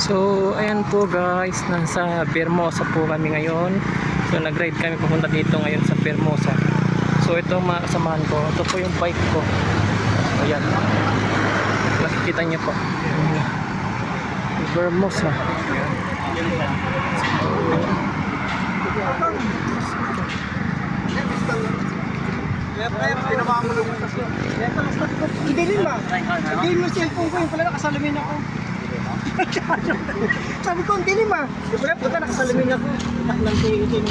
So ayan po guys, nasa Vermosa po kami ngayon. So nag-ride kami papunta dito ngayon sa Vermosa. So ito mga kasamahan ko, ito po yung bike ko. Ayan, nakikita niyo po Vermosa. Idilin ba? Idilin mo cellphone ko, yung pala nakasalamin ako. Sabi ko, idilin ba? Yung pala puta nakasalamin ako. Naklang tiitin.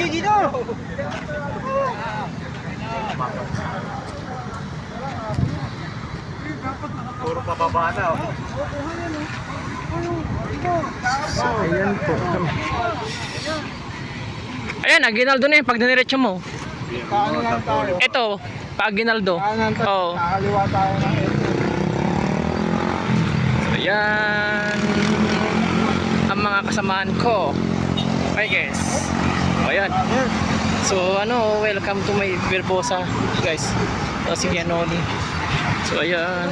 Dito! Puro pababa na. So ayan po. Ayan, Aguinaldo na yun pag diniretso mo. Kaano lang tayo? Ito, pa Aguinaldo. Kanan tayo. Oo. Kakaliwa tayo ng So ayan ang mga kasamaan ko. Okay guys. O ayan. So ano, welcome to my Vermosa guys. So si Yanoni. So ayan.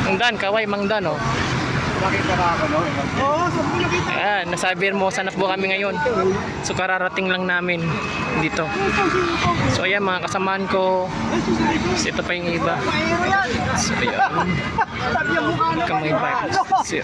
Mangdan, kaway Mangdan oh. Nakita na ako, no? Oo, sabi ko nakita. Ayan, nasa Vermosa na po kami ngayon. So kararating lang namin dito. So ayan mga kasamaan ko. So, ito pa yung iba. Mayroon yan. So ayan. Sabi yung mukha na. Kamay bike. So,